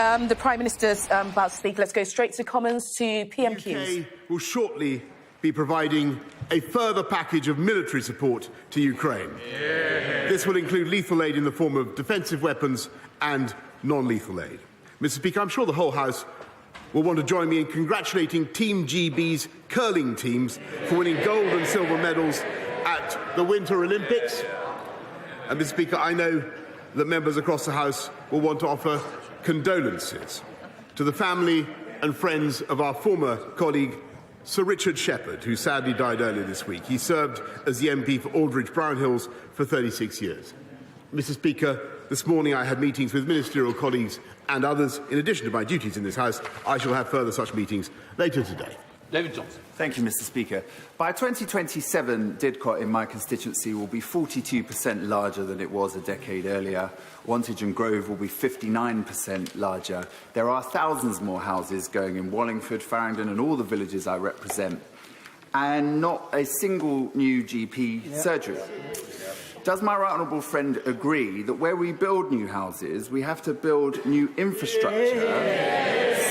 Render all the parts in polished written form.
The Prime Minister's about to speak. Let's go straight to Commons to PMQs. The UK will shortly be providing a further package of military support to Ukraine. Yeah. This will include lethal aid in the form of defensive weapons and non-lethal aid. Mr. Speaker, I'm sure the whole House will want to join me in congratulating Team GB's curling teams for winning gold and silver medals at the Winter Olympics. And Mr. Speaker, I know that members across the House will want to offer condolences to the family and friends of our former colleague, Sir Richard Shepherd, who sadly died earlier this week. He served as the MP for Aldridge Brownhills for 36 years. Mr. Speaker, this morning I had meetings with ministerial colleagues and others. In addition to my duties in this House, I shall have further such meetings later today. David Johnson. Thank you, Mr. Speaker. By 2027, Didcot in my constituency will be 42% larger than it was a decade earlier. Wantage and Grove will be 59% larger. There are thousands more houses going in Wallingford, Farringdon and all the villages I represent, and not a single new GP surgery. Does my right honourable friend agree that where we build new houses, we have to build new infrastructure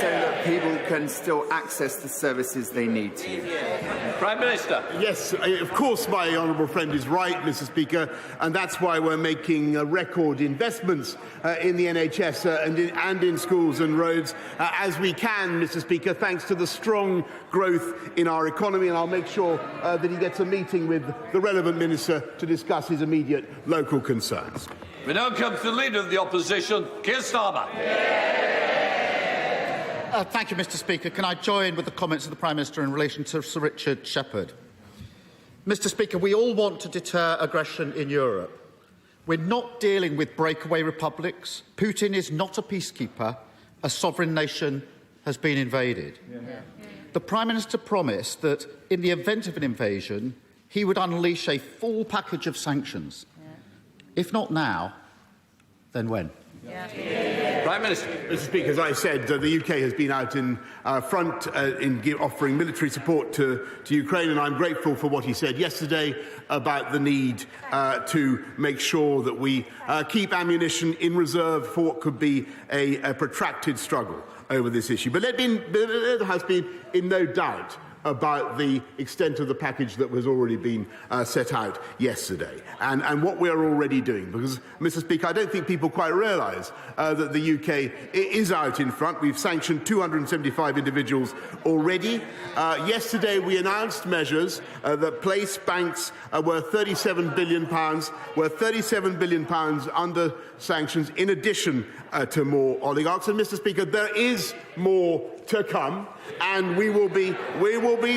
so that people can still access the services they need to? Prime Minister. Yes, of course my honourable friend is right, Mr. Speaker, and that's why we're making record investments in the NHS and in schools and roads as we can, Mr. Speaker, thanks to the strong growth in our economy, and I'll make sure that he gets a meeting with the relevant minister to discuss his immediate local concerns. We now come to the Leader of the Opposition, Keir Starmer. Thank you, Mr. Speaker. Can I join with the comments of the Prime Minister in relation to Sir Richard Shepherd? Mr. Speaker, we all want to deter aggression in Europe. We're not dealing with breakaway republics. Putin is not a peacekeeper. A sovereign nation has been invaded. The Prime Minister promised that in the event of an invasion, he would unleash a full package of sanctions. If not now, then when? Prime Minister. Mr. Speaker, as I said, the UK has been out in front in offering military support to Ukraine, and I'm grateful for what he said yesterday about the need to make sure that we keep ammunition in reserve for what could be a protracted struggle over this issue. But let the House be in no doubt about the extent of the package that has already been set out yesterday and what we are already doing. Because, Mr. Speaker, I don't think people quite realise that the UK is out in front. We've sanctioned 275 individuals already. Yesterday we announced measures that place banks worth £37 billion, under sanctions, in addition to more oligarchs. And, Mr. Speaker, there is more to come, and we will be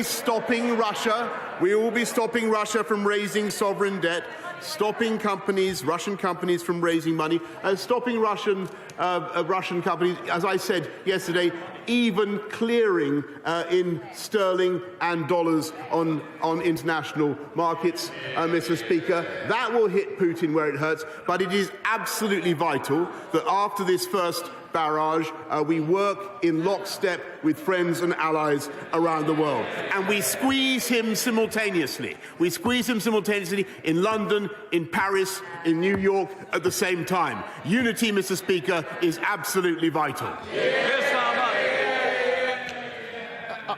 stopping Russia. We will be stopping Russia from raising sovereign debt, stopping Russian companies from raising money, and stopping Russian companies, as I said yesterday, even clearing in sterling and dollars on international markets, Mr. Speaker. That will hit Putin where it hurts, but it is absolutely vital that after this first barrage, we work in lockstep with friends and allies around the world. And we squeeze him simultaneously. We squeeze him simultaneously in London, in Paris, in New York at the same time. Unity, Mr. Speaker, is absolutely vital.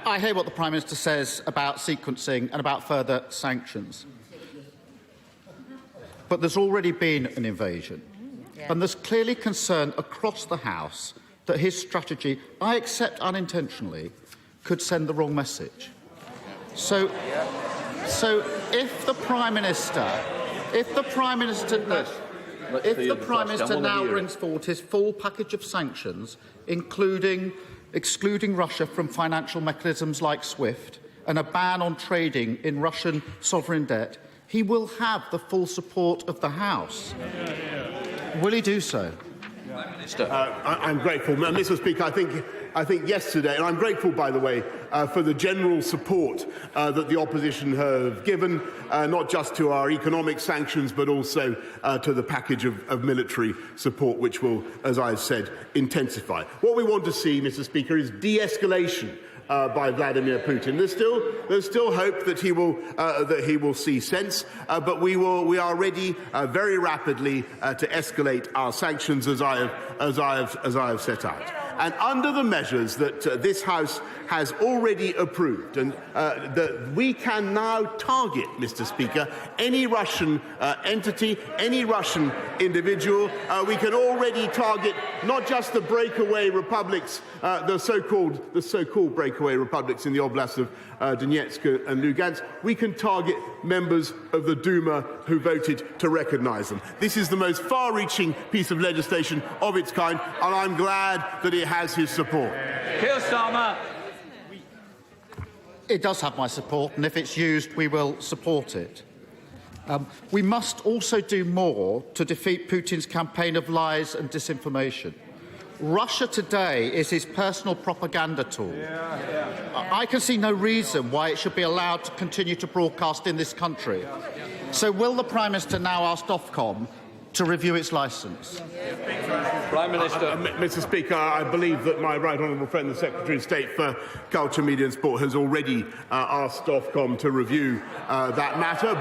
I hear what the Prime Minister says about sequencing and about further sanctions. But there's already been an invasion. And there's clearly concern across the House that his strategy, I accept unintentionally, could send the wrong message. So if the Prime Minister now brings forward his full package of sanctions, excluding Russia from financial mechanisms like SWIFT and a ban on trading in Russian sovereign debt, he will have the full support of the House. Will he do so? I'm grateful. Mr. Speaker, I think yesterday, and I'm grateful, by the way, for the general support that the opposition have given, not just to our economic sanctions, but also to the package of military support, which will, as I've said, intensify. What we want to see, Mr. Speaker, is de-escalation by Vladimir Putin. There's still hope that he will see sense, but we are ready very rapidly to escalate our sanctions as I have set out. and under the measures that this House has already approved, and that we can now target, Mr. Speaker, any Russian entity, any Russian individual. We can already target not just the breakaway republics, the so-called breakaway republics in the Oblast of Donetsk and Lugansk. We can target members of the Duma who voted to recognise them. This is the most far-reaching piece of legislation of its kind, and I'm glad that it has his support. Keir Starmer. It does have my support, and if it's used, we will support it. We must also do more to defeat Putin's campaign of lies and disinformation. Russia today is his personal propaganda tool. I can see no reason why it should be allowed to continue to broadcast in this country. So will the Prime Minister now ask Ofcom to review its licence? Prime Minister. Mr. Speaker, I believe that my right honourable friend, the Secretary of State for Culture, Media and Sport, has already asked Ofcom to review that matter.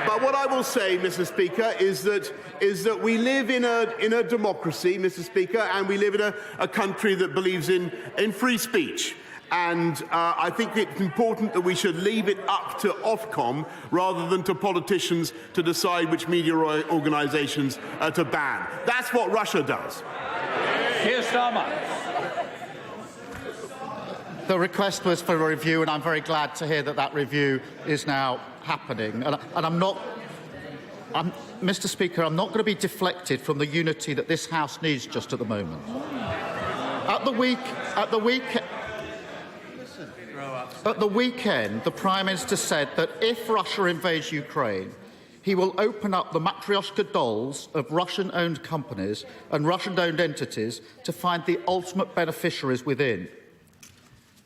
But what I will say, Mr. Speaker, is that we live in a democracy, Mr. Speaker, and we live in a country that believes in free speech. And I think it's important that we should leave it up to Ofcom rather than to politicians to decide which media organisations to ban. That's what Russia does. Keir Starmer. The request was for a review, and I'm very glad to hear that that review is now happening. And Mr. Speaker, I'm not going to be deflected from the unity that this House needs just at the moment. At the weekend, the Prime Minister said that if Russia invades Ukraine, he will open up the Matryoshka dolls of Russian-owned companies and Russian-owned entities to find the ultimate beneficiaries within.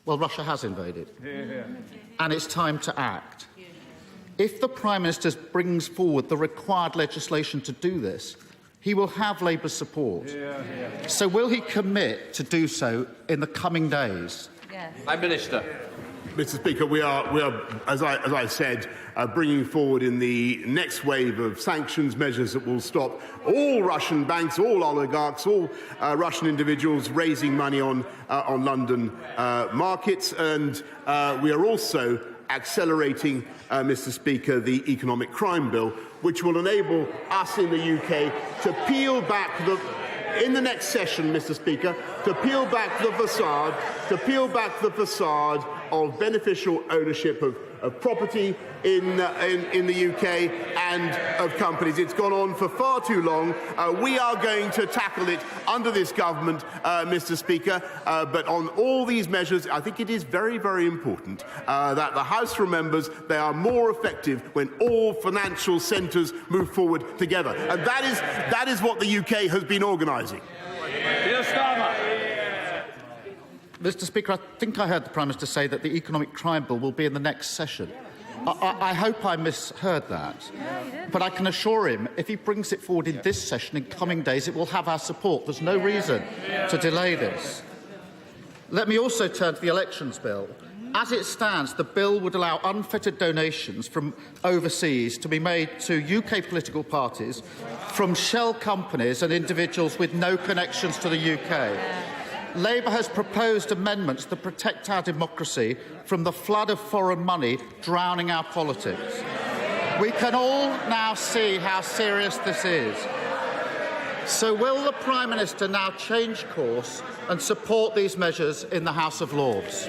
Well, Russia has invaded, and it's time to act. If the Prime Minister brings forward the required legislation to do this, he will have Labour's support. So will he commit to do so in the coming days? Prime Minister. Mr. Speaker, we are, as I said, bringing forward in the next wave of sanctions measures that will stop all Russian banks, all oligarchs, all Russian individuals raising money on London markets, and we are also accelerating, Mr. Speaker, the economic crime bill, which will enable us in the UK to peel back in the next session, Mr. Speaker, to peel back the facade of beneficial ownership of property in the UK and of companies. It's gone on for far too long. We are going to tackle it under this government, Mr. Speaker. But on all these measures, I think it is very, very important that the House remembers they are more effective when all financial centres move forward together. And that is what the UK has been organising. Keir Starmer. Mr. Speaker, I think I heard the Prime Minister say that the economic crime bill will be in the next session. I hope I misheard that. But I can assure him, if he brings it forward in this session in coming days, it will have our support. There's no reason to delay this. Let me also turn to the elections bill. As it stands, the bill would allow unfettered donations from overseas to be made to UK political parties from shell companies and individuals with no connections to the UK. Labour has proposed amendments that protect our democracy from the flood of foreign money drowning our politics. We can all now see how serious this is. So will the Prime Minister now change course and support these measures in the House of Lords?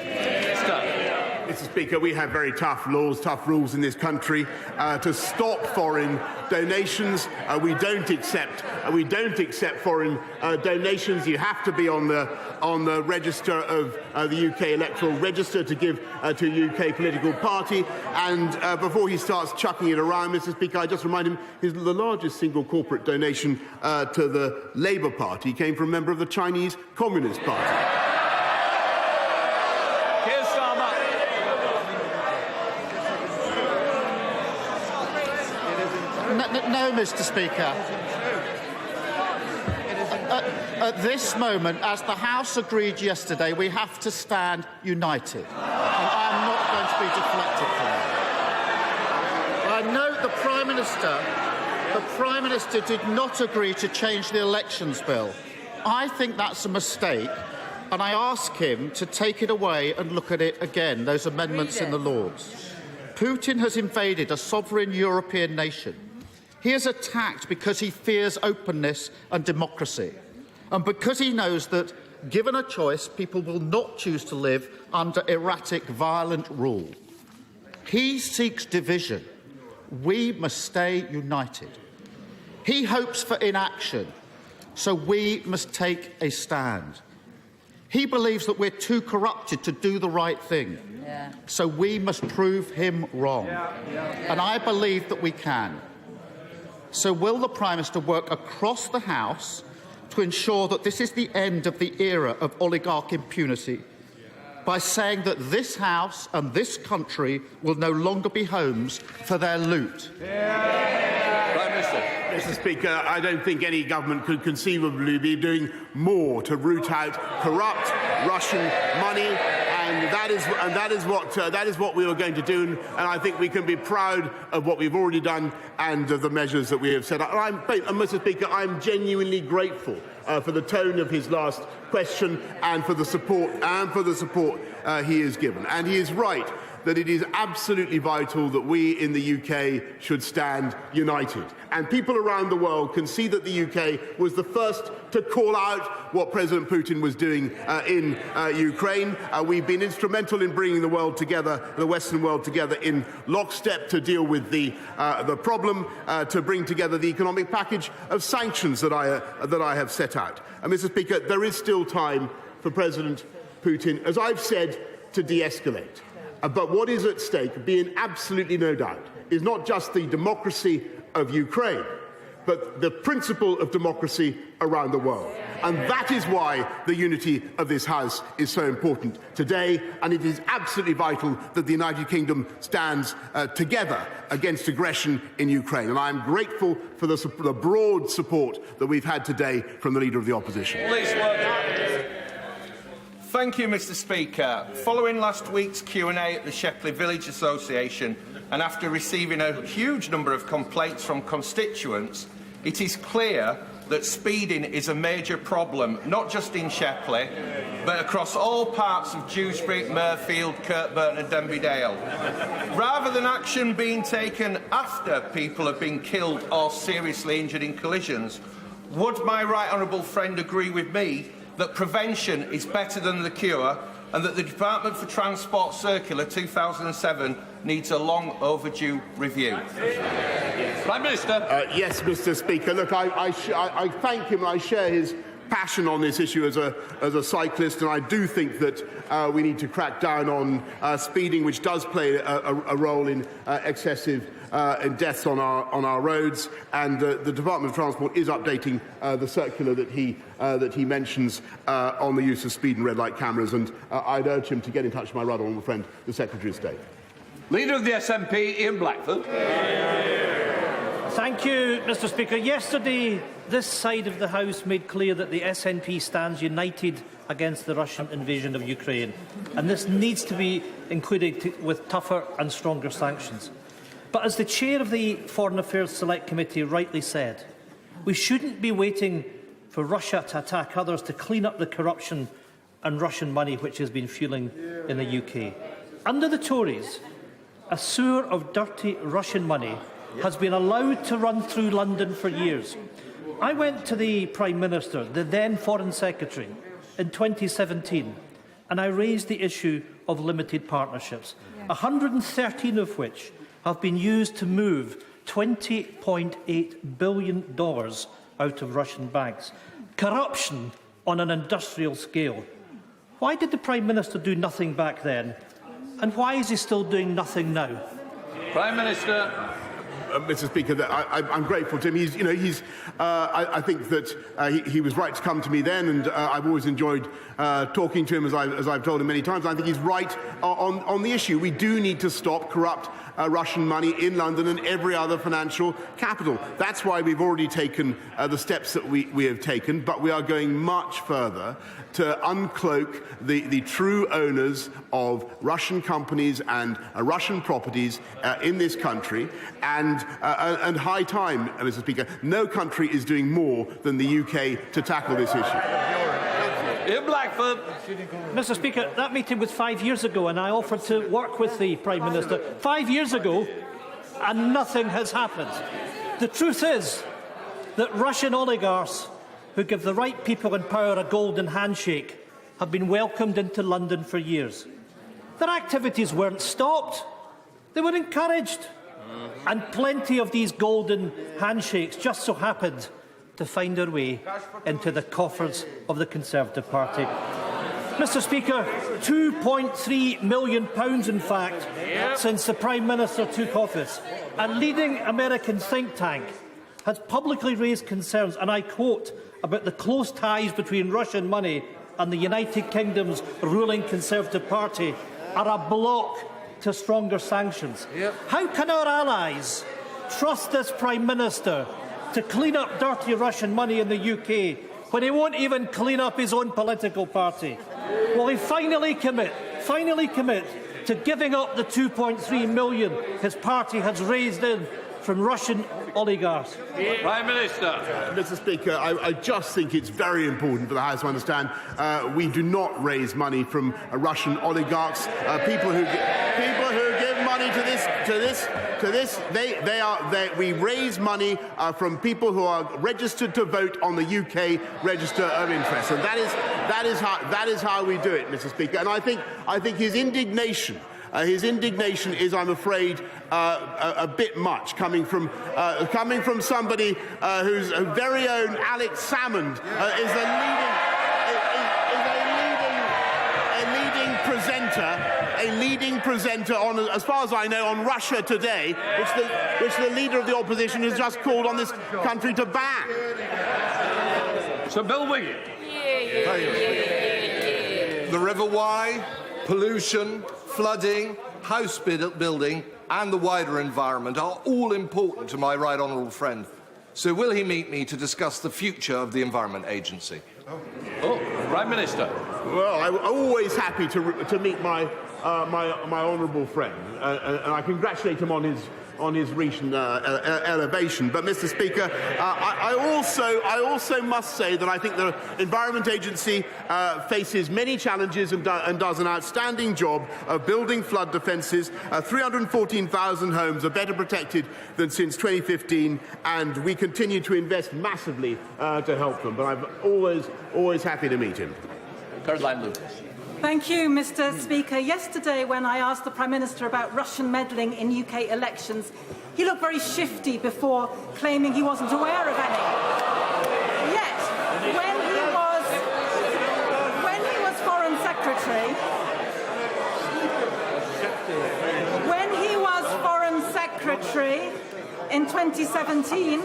Mr. Speaker, we have very tough laws, tough rules in this country to stop foreign donations. We don't accept foreign donations. You have to be on the register of the UK electoral register to give to a UK political party. And before he starts chucking it around, Mr. Speaker, I just remind him the largest single corporate donation to the Labour Party came from a member of the Chinese Communist Party. No, Mr. Speaker. At this moment, as the House agreed yesterday, we have to stand united. And I am not going to be deflected from that. I note the Prime Minister did not agree to change the elections bill. I think that's a mistake, and I ask him to take it away and look at it again, those amendments in the Lords. Putin has invaded a sovereign European nation. He is attacked because he fears openness and democracy, and because he knows that, given a choice, people will not choose to live under erratic, violent rule. He seeks division. We must stay united. He hopes for inaction, so we must take a stand. He believes that we're too corrupted to do the right thing, so we must prove him wrong. And I believe that we can. So will the Prime Minister work across the House to ensure that this is the end of the era of oligarch impunity by saying that this House and this country will no longer be homes for their loot? Prime Minister. Mr. Speaker, I don't think any government could conceivably be doing more to root out corrupt Russian money, and that is what we are going to do. And I think we can be proud of what we've already done and of the measures that we have set up. Mr. Speaker, I'm genuinely grateful for the tone of his last question and for the support he has given. And he is right that it is absolutely vital that we in the UK should stand united. And people around the world can see that the UK was the first to call out what President Putin was doing in Ukraine. We've been instrumental in bringing the world together, the Western world together, in lockstep to deal with the problem, to bring together the economic package of sanctions that I have set out. And, Mr. Speaker, there is still time for President Putin, as I've said, to de-escalate. But what is at stake, being absolutely no doubt, is not just the democracy of Ukraine, but the principle of democracy around the world. And that is why the unity of this House is so important today, and it is absolutely vital that the United Kingdom stands together against aggression in Ukraine. And I am grateful for the broad support that we've had today from the Leader of the Opposition. Please, Thank you, Mr. Speaker. Following last week's Q&A at the Shepley Village Association, and after receiving a huge number of complaints from constituents, it is clear that speeding is a major problem, not just in Shepley, but across all parts of Dewsbury, Mirfield, Kirkburn and Denby Dale. Rather than action being taken after people have been killed or seriously injured in collisions, would my right honourable friend agree with me that prevention is better than the cure, and that the Department for Transport Circular 2007 needs a long overdue review? Prime Minister. Yes, Mr. Speaker. Look, I thank him and I share his passion on this issue as a cyclist, and I do think that we need to crack down on speeding, which does play a role in excessive deaths on our roads. And the Department of Transport is updating the circular that he mentions on the use of speed and red light cameras. And I'd urge him to get in touch with my right honourable friend, the Secretary of State. Leader of the SNP, Ian Blackford. Thank you, Mr. Speaker. Yesterday, this side of the House made clear that the SNP stands united against the Russian invasion of Ukraine, and this needs to be included with tougher and stronger sanctions. But as the chair of the Foreign Affairs Select Committee rightly said, we shouldn't be waiting for Russia to attack others to clean up the corruption and Russian money which has been fuelling in the UK. Under the Tories, a sewer of dirty Russian money has been allowed to run through London for years. I went to the Prime Minister, the then Foreign Secretary, in 2017, and I raised the issue of limited partnerships, 113 of which have been used to move $20.8 billion out of Russian banks. Corruption on an industrial scale. Why did the Prime Minister do nothing back then? And why is he still doing nothing now? Prime Minister. Mr. Speaker, I'm grateful to him. I think that he was right to come to me then, and I've always enjoyed talking to him, as I've told him many times. I think he's right on the issue. We do need to stop corrupt Russian money in London and every other financial capital. That's why we've already taken the steps that we have taken, but we are going much further to uncloak the true owners of Russian companies and Russian properties in this country. And and high time, Mr. Speaker. No country is doing more than the UK to tackle this issue. In Blackford. Mr. Speaker, that meeting was 5 years ago, and I offered to work with the Prime Minister 5 years ago, and nothing has happened. The truth is that Russian oligarchs who give the right people in power a golden handshake have been welcomed into London for years. Their activities weren't stopped, they were encouraged. And plenty of these golden handshakes just so happened to find their way into the coffers of the Conservative Party. Mr. Speaker, £2.3 million, in fact, since the Prime Minister took office. A leading American think tank has publicly raised concerns, and I quote, about the close ties between Russian money and the United Kingdom's ruling Conservative Party are a block to stronger sanctions. How can our allies trust this Prime Minister to clean up dirty Russian money in the UK when he won't even clean up his own political party? Will he finally commit to giving up the £2.3 million his party has raised in from Russian oligarchs? Prime Minister. Mr. Speaker, I just think it's very important for the House to understand we do not raise money from Russian oligarchs. People who give money to this. We raise money from people who are registered to vote on the UK Register of Interest, and that is how we do it, Mr. Speaker. And I think his indignation is, I'm afraid, a bit much, coming from somebody whose very own Alex Salmond is a leading presenter on, as far as I know, on Russia Today, which the leader of the opposition has just called on this country to ban. Sir Bill Wiggin. The River Wye, pollution, flooding, house building and the wider environment are all important to my right honourable friend. So will he meet me to discuss the future of the Environment Agency? Prime Minister. Well, I'm always happy to meet my honourable friend, and I congratulate him on his recent elevation. But, Mr. Speaker, I also must say that I think the Environment Agency faces many challenges and does an outstanding job of building flood defences. 314,000 homes are better protected than since 2015, and we continue to invest massively to help them. But I'm always happy to meet him. Caroline Lucas. Thank you, Mr. Speaker. Yesterday, when I asked the Prime Minister about Russian meddling in UK elections, he looked very shifty before claiming he wasn't aware of any. Yet, when he was Foreign Secretary in 2017,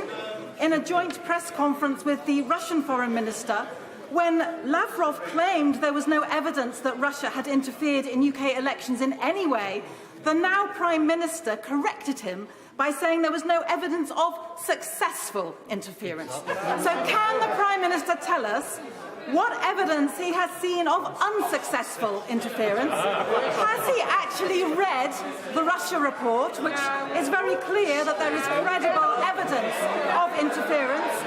in a joint press conference with the Russian Foreign Minister, when Lavrov claimed there was no evidence that Russia had interfered in UK elections in any way, the now Prime Minister corrected him by saying there was no evidence of successful interference. So can the Prime Minister tell us what evidence he has seen of unsuccessful interference? Has he actually read the Russia report, which is very clear that there is credible evidence of interference?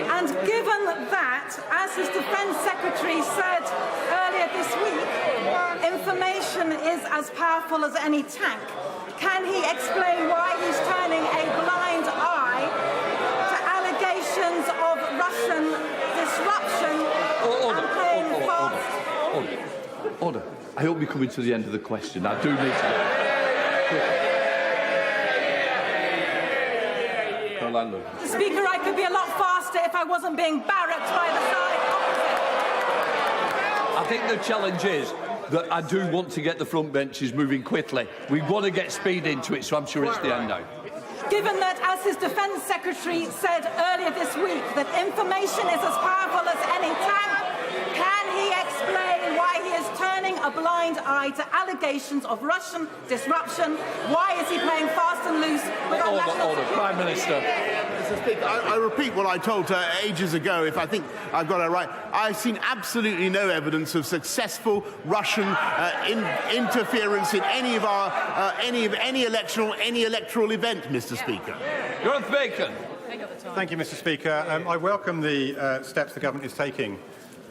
And given that, as his Defence Secretary said earlier this week, information is as powerful as any tank, can he explain why he's turning a blind eye to allegations of Russian disruption and playing fast? Order. I hope you're coming to the end of the question. I do need to... Speaker, I could be a lot faster if I wasn't being barracked by the side opposite. I think the challenge is that I do want to get the front benches moving quickly. We want to get speed into it, so I'm sure it's the end now. Given that, as his Defence Secretary said earlier this week, that information is as powerful as any tank, Can he explain why he is turning a blind eye to allegations of Russian disruption? Why is he playing fast and loose with our national security? Prime Minister. Mr. Speaker, I repeat what I told her ages ago, if I think I've got it right. I've seen absolutely no evidence of successful Russian interference in any of our any electoral event, Mr. Speaker. Gareth Bacon. Thank you, Mr. Speaker. I welcome the steps the government is taking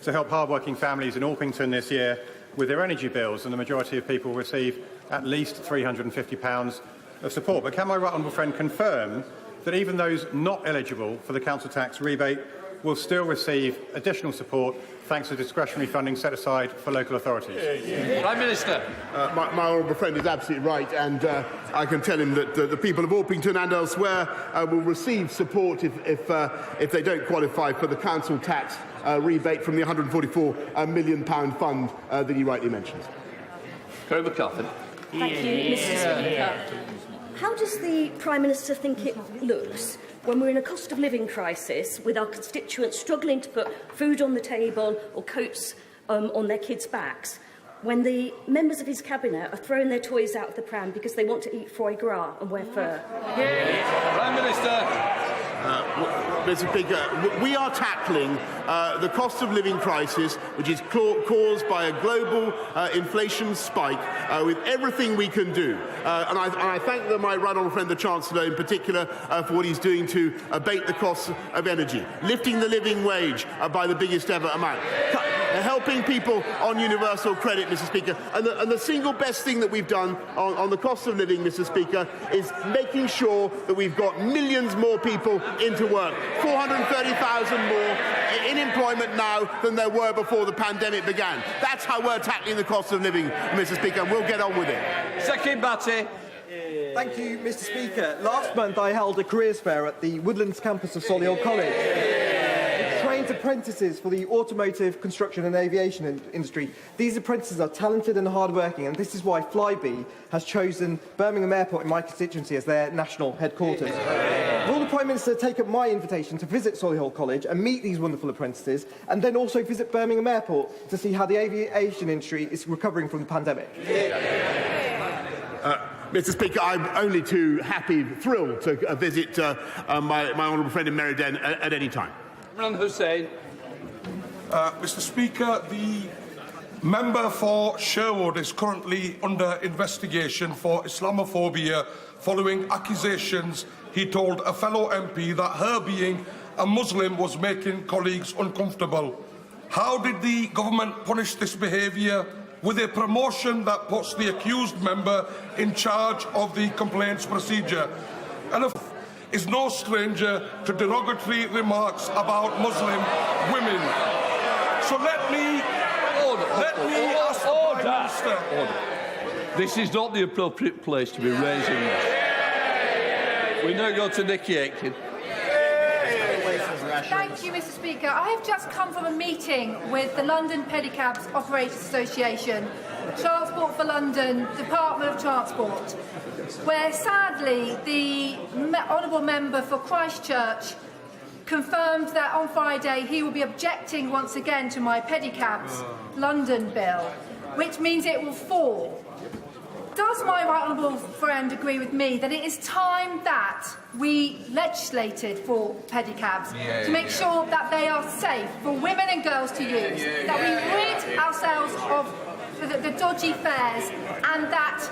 to help hard-working families in Orpington this year with their energy bills, and the majority of people receive at least £350 of support. But can my right honourable friend confirm that even those not eligible for the council tax rebate will still receive additional support thanks to discretionary funding set aside for local authorities? Prime Minister. My honourable friend is absolutely right, and I can tell him that the people of Orpington and elsewhere will receive support if they don't qualify for the council tax rebate from the £144 million fund that he rightly mentions. Kerry McCarthy. Thank you, Mr. Speaker. How does the Prime Minister think it looks when we're in a cost of living crisis with our constituents struggling to put food on the table or coats on their kids' backs, when the members of his cabinet are throwing their toys out of the pram because they want to eat foie gras and wear fur? Prime Minister. Mr. Speaker, we are tackling the cost of living crisis, which is caused by a global inflation spike, with everything we can do. And I thank my right honourable friend, the Chancellor, in particular, for what he's doing to abate the costs of energy, lifting the living wage by the biggest ever amount, helping people on universal credit, Mr. Speaker. And the single best thing that we've done on the cost of living, Mr. Speaker, is making sure that we've got millions more people into work, 430,000 more in employment now than there were before the pandemic began. That's how we're tackling the cost of living, Mr. Speaker, and we'll get on with it. Second Batty. Thank you, Mr. Speaker. Last month I held a careers fair at the Woodlands campus of Solihull College. It trained apprentices for the automotive, construction and aviation industry. These apprentices are talented and hard-working, and this is why Flybe has chosen Birmingham Airport in my constituency as their national headquarters. Will the Prime Minister take up my invitation to visit Solihull College and meet these wonderful apprentices, and then also visit Birmingham Airport to see how the aviation industry is recovering from the pandemic? Mr. Speaker, I'm only too happy, thrilled to visit my honourable friend in Meriden at any time. Imran Hussain. Mr. Speaker, the member for Sherwood is currently under investigation for Islamophobia following accusations he told a fellow MP that her being a Muslim was making colleagues uncomfortable. How did the government punish this behaviour? With a promotion that puts the accused member in charge of the complaints procedure, and is no stranger to derogatory remarks about Muslim women. So let me ask the Prime Minister. This is not the appropriate place to be raising this. We now go to Nicky Aitken. Thank you, Mr. Speaker. I have just come from a meeting with the London Pedicabs Operators Association, Transport for London, Department of Transport, where sadly the honourable member for Christchurch confirmed that on Friday he will be objecting once again to my Pedicabs London bill, which means it will fall. Does my right honourable friend agree with me that it is time that we legislated for pedicabs to make sure that they are safe for women and girls to use, that we rid ourselves of the dodgy fares and that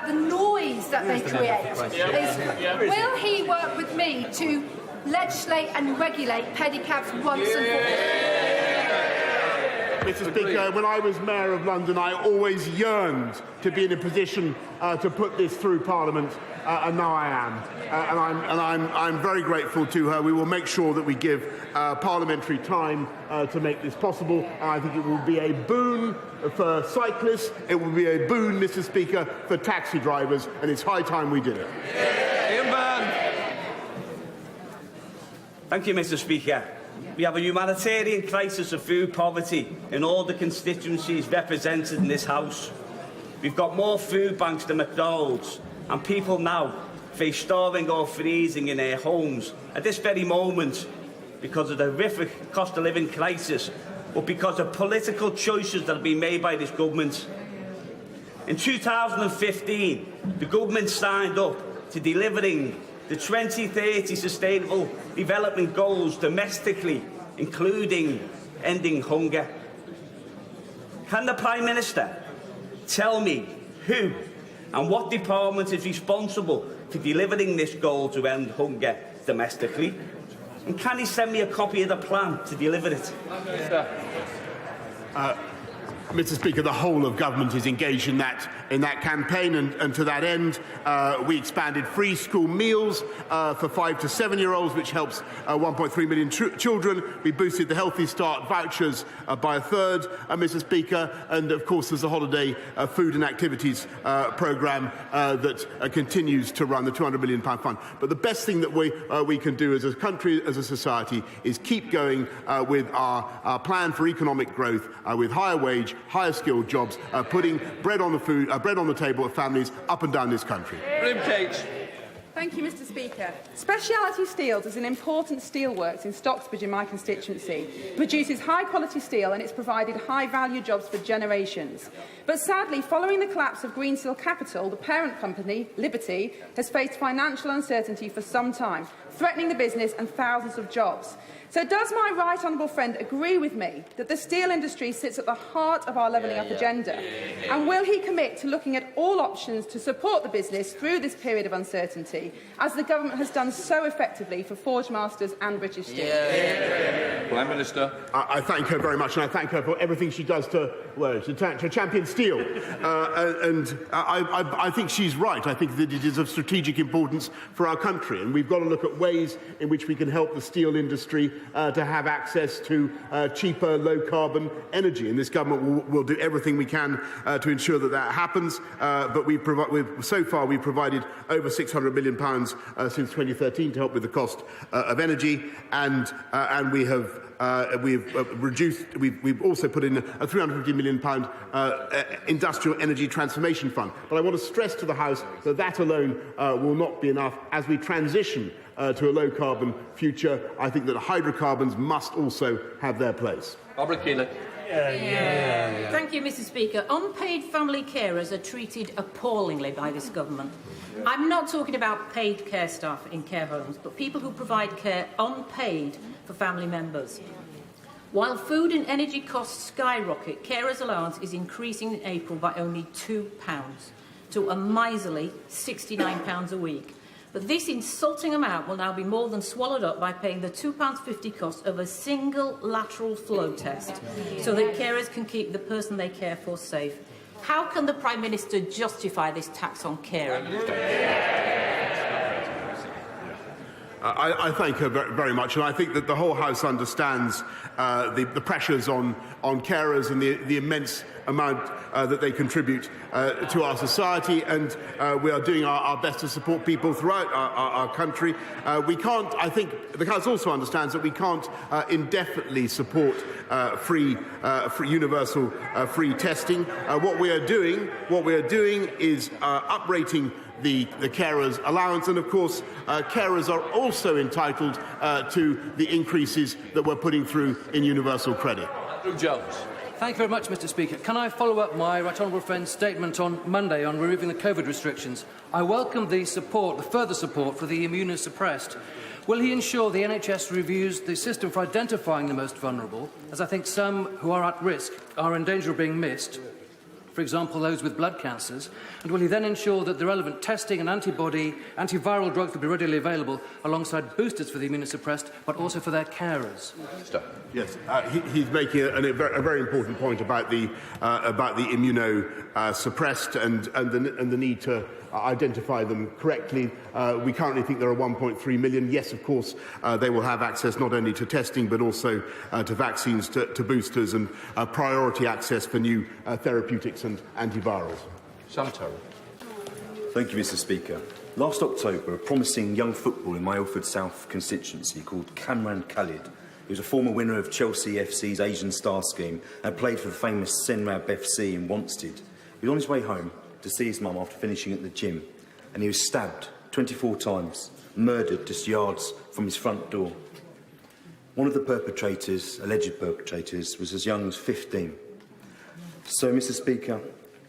the noise that they create is... Will he work with me to legislate and regulate pedicabs once and for all? Mr. Speaker, when I was Mayor of London, I always yearned to be in a position to put this through Parliament, and now I am. I'm very grateful to her. We will make sure that we give parliamentary time to make this possible. And I think it will be a boon for cyclists. It will be a boon, Mr. Speaker, for taxi drivers, and it's high time we did it. Thank you, Mr. Speaker. We have a humanitarian crisis of food poverty in all the constituencies represented in this House. We've got more food banks than McDonald's, and people now face starving or freezing in their homes at this very moment because of the horrific cost of living crisis but because of political choices that have been made by this government. In 2015, the government signed up to delivering the 2030 Sustainable Development Goals domestically, including ending hunger. Can the Prime Minister tell me who and what department is responsible for delivering this goal to end hunger domestically? And can he send me a copy of the plan to deliver it? Mr. Speaker, the whole of government is engaged in that campaign, and to that end, we expanded free school meals for 5 to 7-year-olds, which helps 1.3 million children. We boosted the Healthy Start vouchers by a third, Mr. Speaker, and of course there's a holiday food and activities programme that continues to run, the £200 million fund. But the best thing that we can do as a country, as a society, is keep going with our plan for economic growth, with higher wage, higher skilled jobs, putting bread on the table of families up and down this country. Thank you, Mr. Speaker. Speciality Steels is an important steelworks in Stocksbridge in my constituency. It produces high-quality steel and it's provided high-value jobs for generations. But sadly, following the collapse of Greensill Capital, the parent company, Liberty, has faced financial uncertainty for some time, threatening the business and thousands of jobs. So does my right honourable friend agree with me that the steel industry sits at the heart of our levelling up agenda? And will he commit to looking at all options to support the business through this period of uncertainty, as the government has done so effectively for Forgemasters and British Steel? Prime Minister. I thank her very much, and I thank her for everything she does to champion steel. And I think she's right. I think that it is of strategic importance for our country, and we've got to look at ways in which we can help the steel industry to have access to cheaper, low-carbon energy. And this government will do everything we can to ensure that that happens. But so far we've provided over £600 million since 2013 to help with the cost of energy, and we've also put in a £350 million industrial energy transformation fund. But I want to stress to the House that that alone will not be enough as we transition to a low-carbon future. I think that hydrocarbons must also have their place. Barbara Keeler. Thank you, Mr. Speaker. Unpaid family carers are treated appallingly by this government. I'm not talking about paid care staff in care homes, but people who provide care unpaid for family members. While food and energy costs skyrocket, carers' allowance is increasing in April by only £2 to a miserly £69 a week. But this insulting amount will now be more than swallowed up by paying the £2.50 cost of a single lateral flow test so that carers can keep the person they care for safe. How can the Prime Minister justify this tax on caring? I thank her very much, and I think that the whole House understands the pressures on carers and the immense amount that they contribute to our society, and we are doing our best to support people throughout our country. We can't, I think the House also understands that we can't indefinitely support free universal free testing. What we are doing is uprating the carers' allowance, and of course carers are also entitled to the increases that we're putting through in universal credit. Andrew Jones. Thank you very much, Mr. Speaker. Can I follow up my right honourable friend's statement on Monday on removing the COVID restrictions? I welcome the further support for the immunosuppressed. Will he ensure the NHS reviews the system for identifying the most vulnerable, as I think some who are at risk are in danger of being missed, for example, those with blood cancers? And will he then ensure that the relevant testing and antiviral drugs will be readily available alongside boosters for the immunosuppressed, but also for their carers? Yes, he's making a very important point about the immunosuppressed and the need to identify them correctly. We currently think there are 1.3 million. Yes, of course, they will have access not only to testing but also to vaccines, to boosters, and priority access for new therapeutics and antivirals. Sanitary. Thank you, Mr. Speaker. Last October, a promising young footballer in my Ilford South constituency called Kamran Khalid, he was a former winner of Chelsea FC's Asian Star Scheme and played for the famous Senrab FC in Wanstead. He was on his way home to see his mum after finishing at the gym, and he was stabbed 24 times, murdered just yards from his front door. One of the perpetrators, alleged perpetrators, was as young as 15. So, Mr. Speaker,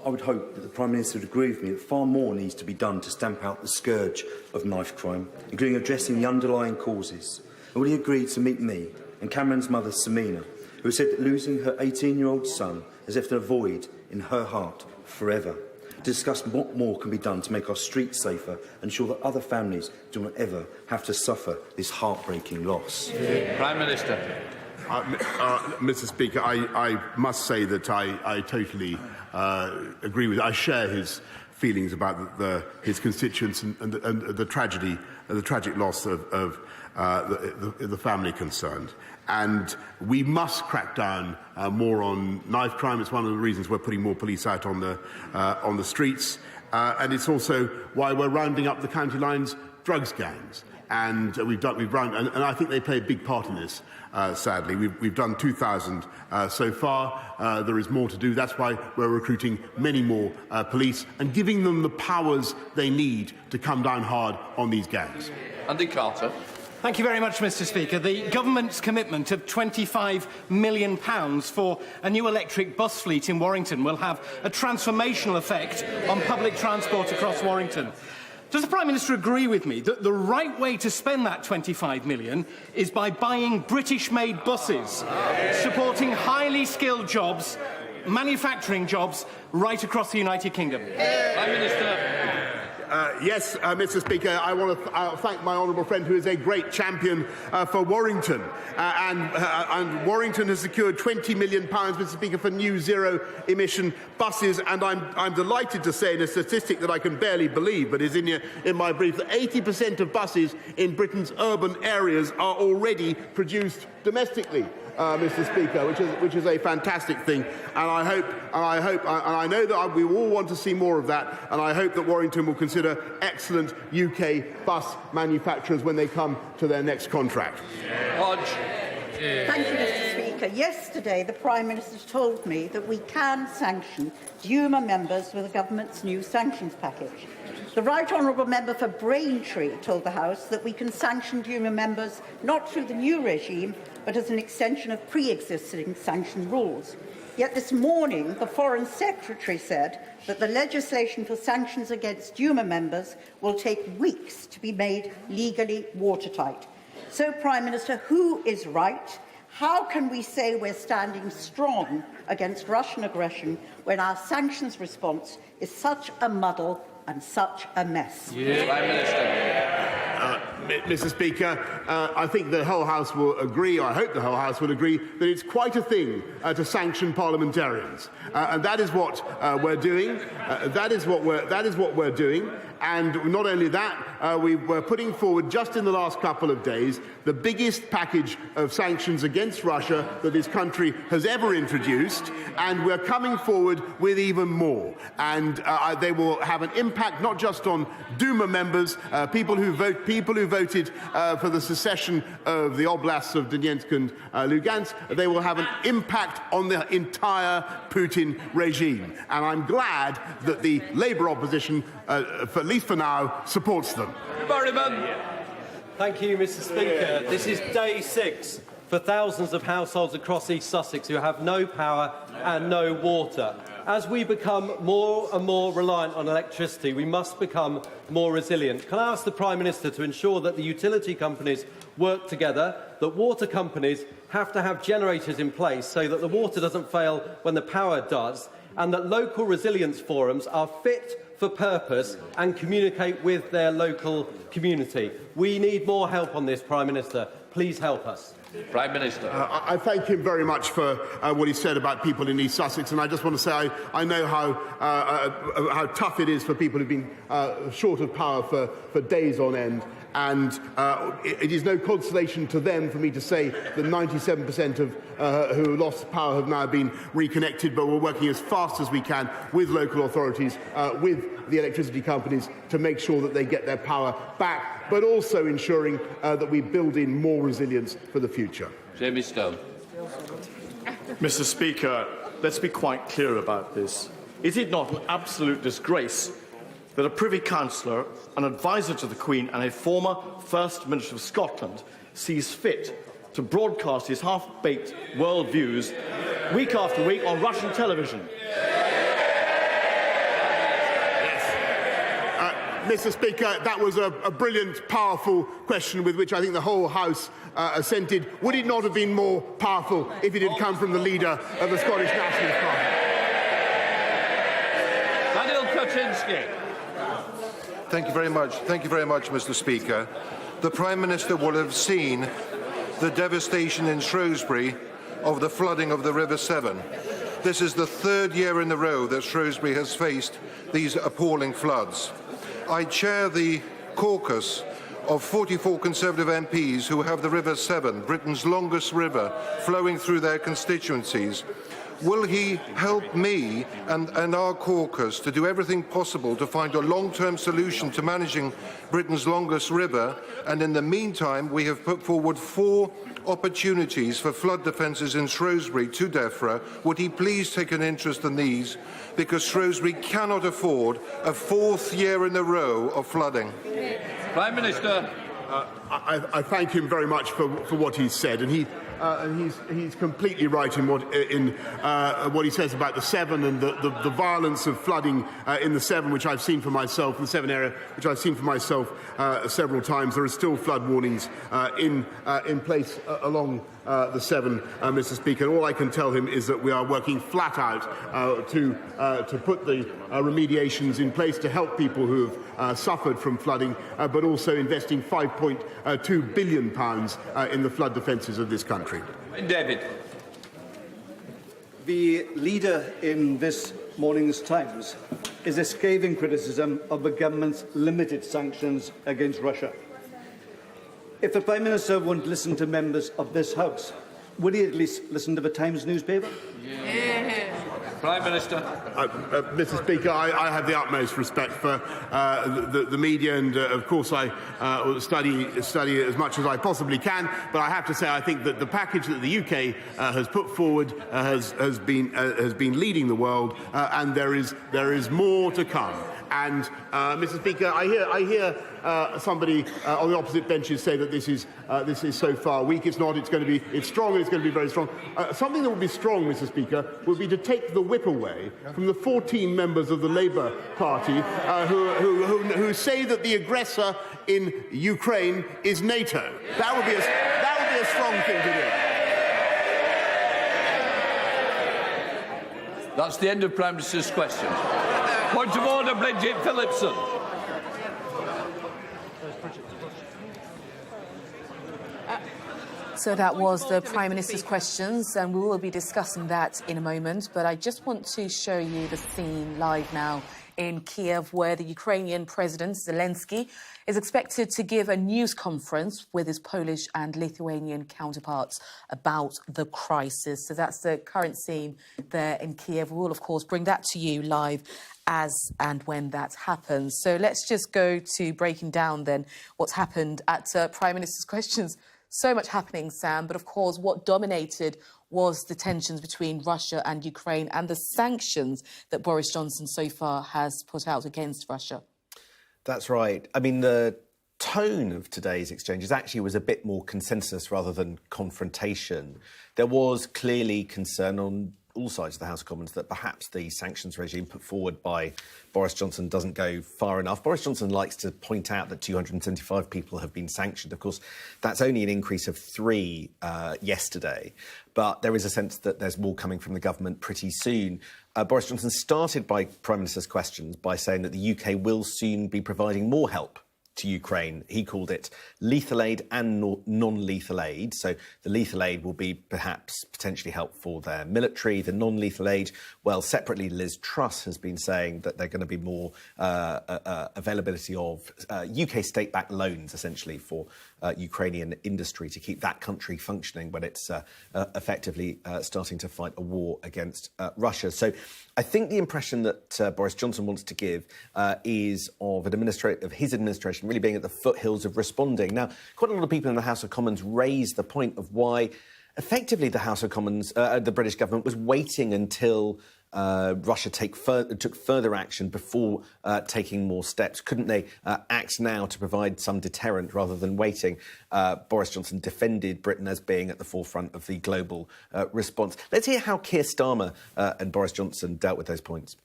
I would hope that the Prime Minister would agree with me that far more needs to be done to stamp out the scourge of knife crime, including addressing the underlying causes. And will he agree to meet me and Cameron's mother, Samina, who said that losing her 18-year-old son has left a void in her heart forever, to discuss what more can be done to make our streets safer and ensure that other families do not ever have to suffer this heartbreaking loss? Prime Minister. Mr. Speaker, I must say that I totally agree with. I share his feelings about his constituents and the tragic loss of the family concerned. And we must crack down more on knife crime. It's one of the reasons we're putting more police out on the streets, and it's also why we're rounding up the county lines drugs gangs. And and I think they play a big part in this. Sadly, we've done 2,000 so far. There is more to do. That's why we're recruiting many more police and giving them the powers they need to come down hard on these gangs. Andy Carter. Thank you very much, Mr. Speaker. The government's commitment of £25 million for a new electric bus fleet in Warrington will have a transformational effect on public transport across Warrington. Does the Prime Minister agree with me that the right way to spend that £25 million is by buying British-made buses, supporting highly skilled jobs, manufacturing jobs, right across the United Kingdom? Prime Minister. Yes, Mr. Speaker, I want to thank my honourable friend who is a great champion for Warrington. And Warrington has secured £20 million, Mr. Speaker, for new zero-emission buses. And I'm delighted to say, in a statistic that I can barely believe, but is in my brief, that 80% of buses in Britain's urban areas are already produced domestically. Mr. Speaker, which is a fantastic thing, and I know that we all want to see more of that, and I hope that Warrington will consider excellent UK bus manufacturers when they come to their next contract. Hodge. Thank you, Mr. Speaker. Yesterday, the Prime Minister told me that we can sanction Duma members with the government's new sanctions package. The Right Honourable Member for Braintree told the House that we can sanction Duma members not through the new regime, but as an extension of pre-existing sanction rules. Yet this morning, the Foreign Secretary said that the legislation for sanctions against Duma members will take weeks to be made legally watertight. So, Prime Minister, who is right? How can we say we're standing strong against Russian aggression when our sanctions response is such a muddle and such a mess? Prime Minister. Mr. Speaker, I think the whole House will agree, I hope the whole House will agree, that it's quite a thing to sanction parliamentarians. And that is what we're doing. That is what we're doing. And not only that, we're putting forward, just in the last couple of days, the biggest package of sanctions against Russia that this country has ever introduced, and we're coming forward with even more. And they will have an impact not just on Duma members, people who voted for the secession of the oblasts of Donetsk and Lugansk. They will have an impact on the entire Putin regime. And I'm glad that the Labour opposition, at least for now, supports them. Thank you, Mr. Speaker. This is day 6 for thousands of households across East Sussex who have no power and no water. As we become more and more reliant on electricity, we must become more resilient. Can I ask the Prime Minister to ensure that the utility companies work together, that water companies have to have generators in place so that the water doesn't fail when the power does, and that local resilience forums are fit for purpose and communicate with their local community? We need more help on this, Prime Minister. Please help us. Prime Minister. I thank him very much for what he said about people in East Sussex, and I just want to say I know how tough it is for people who've been short of power for days on end. And it is no consolation to them for me to say that 97% of who lost power have now been reconnected, but we're working as fast as we can with local authorities, with the electricity companies, to make sure that they get their power back, but also ensuring that we build in more resilience for the future. Jamie Stone. Mr. Speaker, let's be quite clear about this. Is it not an absolute disgrace that a Privy Councillor, an advisor to the Queen and a former First Minister of Scotland sees fit to broadcast his half-baked world views week after week on Russian television. Mr. Speaker, that was a brilliant, powerful question with which I think the whole House assented. Would it not have been more powerful if it had come from the leader of the Scottish Nationalist Party? Daniel Kaczynski. Thank you very much. Thank you very much, Mr. Speaker. The Prime Minister will have seen the devastation in Shrewsbury of the flooding of the River Severn. This is the third year in a row that Shrewsbury has faced these appalling floods. I chair the caucus of 44 Conservative MPs who have the River Severn, Britain's longest river, flowing through their constituencies. Will he help me and our caucus to do everything possible to find a long-term solution to managing Britain's longest river? And in the meantime, we have put forward 4 opportunities for flood defences in Shrewsbury to DEFRA. Would he please take an interest in these? Because Shrewsbury cannot afford a 4th year in a row of flooding. Prime Minister. I thank him very much for what he's said, and he's completely right in what he says about the Severn and the violence of flooding in the Severn, which I've seen for myself, the Severn area, which I've seen for myself several times. There are still flood warnings in place along the Severn, Mr. Speaker. And all I can tell him is that we are working flat out to put the remediations in place to help people who have suffered from flooding, but also investing £5.2 billion in the flood defences of this country. David. The leader in this morning's Times is a scathing criticism of the government's limited sanctions against Russia. If the Prime Minister won't listen to members of this House, would he at least listen to the Times newspaper? Yeah. Prime Minister. Mr. Speaker, I have the utmost respect for the media, and of course I study as much as I possibly can. But I have to say, I think that the package that the UK has put forward has been leading the world, and there is more to come. And Mr. Speaker, I hear somebody on the opposite benches say that this is so far weak. It's not. It's strong, and it's going to be very strong. Something that would be strong, Mr. Speaker, would be to take the whip away from the 14 members of the Labour Party who say that the aggressor in Ukraine is NATO. That would be a strong thing to do. That's the end of Prime Minister's questions. Point of order, Bridget Phillipson. So that was the Prime Minister's questions, and we will be discussing that in a moment. But I just want to show you the scene live now in Kiev, where the Ukrainian President Zelensky is expected to give a news conference with his Polish and Lithuanian counterparts about the crisis. So that's the current scene there in Kiev. We will, of course, bring that to you live as and when that happens. So let's just go to breaking down then what's happened at Prime Minister's questions. So much happening, Sam, but of course what dominated was the tensions between Russia and Ukraine and the sanctions that Boris Johnson so far has put out against Russia. That's right. I mean, the tone of today's exchanges actually was a bit more consensus rather than confrontation. There was clearly concern on all sides of the House of Commons that perhaps the sanctions regime put forward by Boris Johnson doesn't go far enough. Boris Johnson likes to point out that 275 people have been sanctioned. Of course, that's only an increase of 3 yesterday, but there is a sense that there's more coming from the government pretty soon. Boris Johnson started by Prime Minister's questions by saying that the UK will soon be providing more help to Ukraine. He called it lethal aid and non-lethal aid. So the lethal aid will be perhaps potentially help for their military. The non-lethal aid, well, separately, Liz Truss has been saying that they're going to be more availability of UK state-backed loans, essentially, for Ukrainian industry to keep that country functioning when it's effectively starting to fight a war against Russia. So I think the impression that Boris Johnson wants to give is of his administration really being at the foothills of responding. Now, quite a lot of people in the House of Commons raised the point of why effectively the House of Commons, the British government, was waiting until Russia took further action before taking more steps? Couldn't they act now to provide some deterrent rather than waiting? Boris Johnson defended Britain as being at the forefront of the global response. Let's hear how Keir Starmer and Boris Johnson dealt with those points.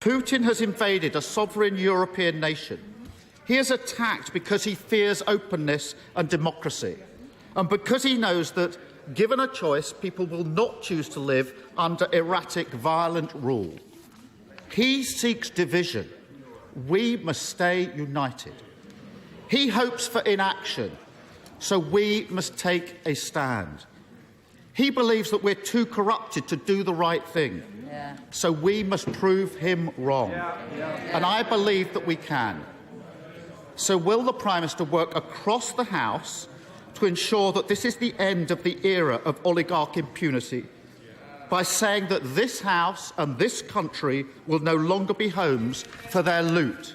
Putin has invaded a sovereign European nation. He is attacked because he fears openness and democracy, and because he knows that, given a choice, people will not choose to live under erratic, violent rule. He seeks division. We must stay united. He hopes for inaction, so we must take a stand. He believes that we're too corrupted to do the right thing, so we must prove him wrong. And I believe that we can. So will the Prime Minister work across the House to ensure that this is the end of the era of oligarch impunity by saying that this House and this country will no longer be homes for their loot?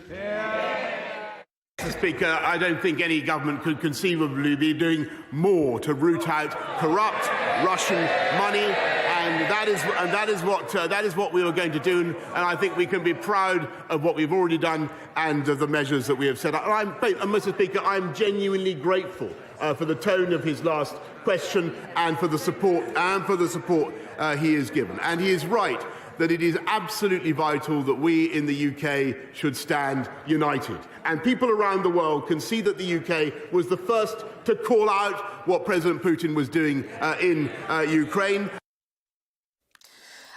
Mr. Speaker, I don't think any government could conceivably be doing more to root out corrupt Russian money, and that is what we are going to do. And I think we can be proud of what we've already done and of the measures that we have set up. And Mr. Speaker, I'm genuinely grateful for the tone of his last question and for the support he has given. And he is right that it is absolutely vital that we in the UK should stand united. And people around the world can see that the UK was the first to call out what President Putin was doing in Ukraine.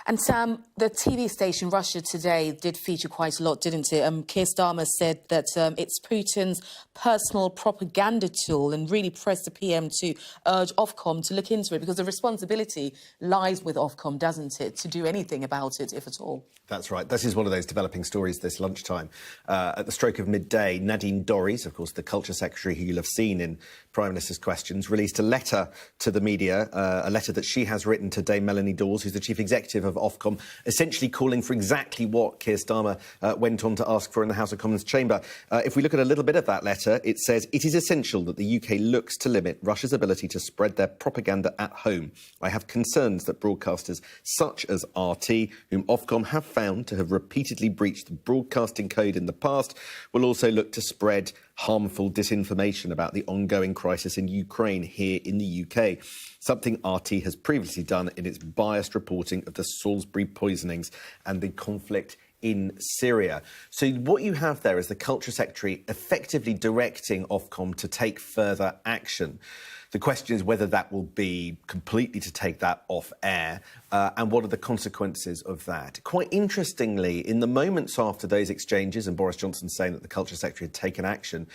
And Sam, the TV station Russia Today did feature quite a lot, didn't it? Keir Starmer said that it's Putin's personal propaganda tool and really pressed the PM to urge Ofcom to look into it, because the responsibility lies with Ofcom, doesn't it, to do anything about it, if at all? That's right. This is one of those developing stories this lunchtime. At the stroke of midday, Nadine Dorries, of course, the Culture Secretary who you'll have seen in Prime Minister's Questions, released a letter to the media, a letter that she has written to Dame Melanie Dawes, who's the Chief Executive of Ofcom, essentially calling for exactly what Keir Starmer went on to ask for in the House of Commons chamber. If we look at a little bit of that letter, it says, "It is essential that the UK looks to limit Russia's ability to spread their propaganda at home. I have concerns that broadcasters such as RT, whom Ofcom have found to have repeatedly breached the broadcasting code in the past, will also look to spread harmful disinformation about the ongoing crisis in Ukraine here in the UK, something RT has previously done in its biased reporting of the Salisbury poisonings and the conflict in Syria." So what you have there is the Culture Secretary effectively directing Ofcom to take further action. The question is whether that will be completely to take that off air and what are the consequences of that. Quite interestingly, in the moments after those exchanges and Boris Johnson saying that the Culture Secretary had taken action,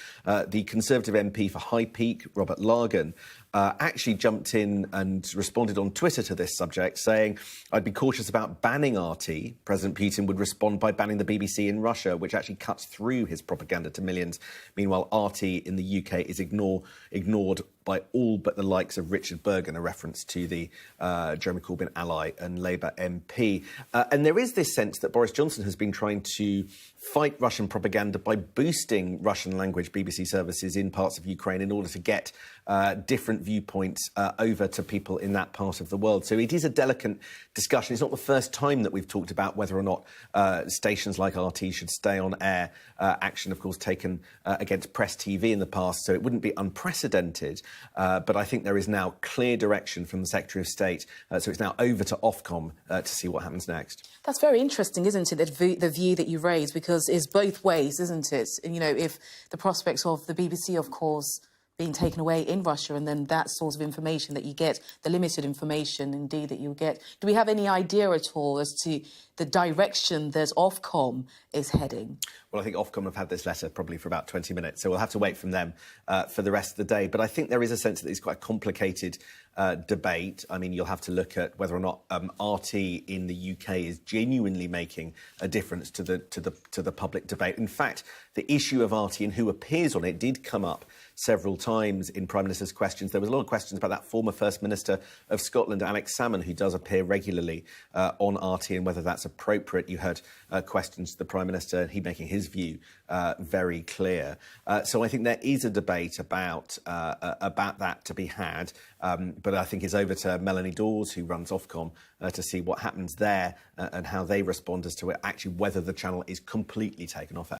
the Conservative MP for High Peak, Robert Largan, actually jumped in and responded on Twitter to this subject, saying, "I'd be cautious about banning RT. President Putin would respond by banning the BBC in Russia, which actually cuts through his propaganda to millions. Meanwhile, RT in the UK is ignored by all but the likes of Richard Bergen," a reference to the Jeremy Corbyn ally and Labour MP. And there is this sense that Boris Johnson has been trying to fight Russian propaganda by boosting Russian language BBC services in parts of Ukraine in order to get different viewpoints over to people in that part of the world. So it is a delicate discussion. It's not the first time that we've talked about whether or not stations like RT should stay on air. Action, of course, taken against Press TV in the past, so it wouldn't be unprecedented. But I think there is now clear direction from the Secretary of State. So it's now over to Ofcom to see what happens next. That's very interesting, isn't it, the view that you raise, because it's both ways, isn't it? And, you know, if the prospects of the BBC, of course, being taken away in Russia, and then that source of information that you get, the limited information, indeed, that you get. Do we have any idea at all as to the direction that Ofcom is heading? Well, I think Ofcom have had this letter probably for about 20 minutes, so we'll have to wait from them for the rest of the day. But I think there is a sense that it's quite a complicated debate. I mean, you'll have to look at whether or not RT in the UK is genuinely making a difference to the public debate. In fact, the issue of RT and who appears on it did come up several times in Prime Minister's questions. There was a lot of questions about that former First Minister of Scotland, Alex Salmond, who does appear regularly on RT, and whether that's appropriate. You heard questions to the Prime Minister, he making his view very clear. So I think there is a debate about that to be had, but I think it's over to Melanie Dawes, who runs Ofcom, to see what happens there and how they respond as to actually whether the channel is completely taken off.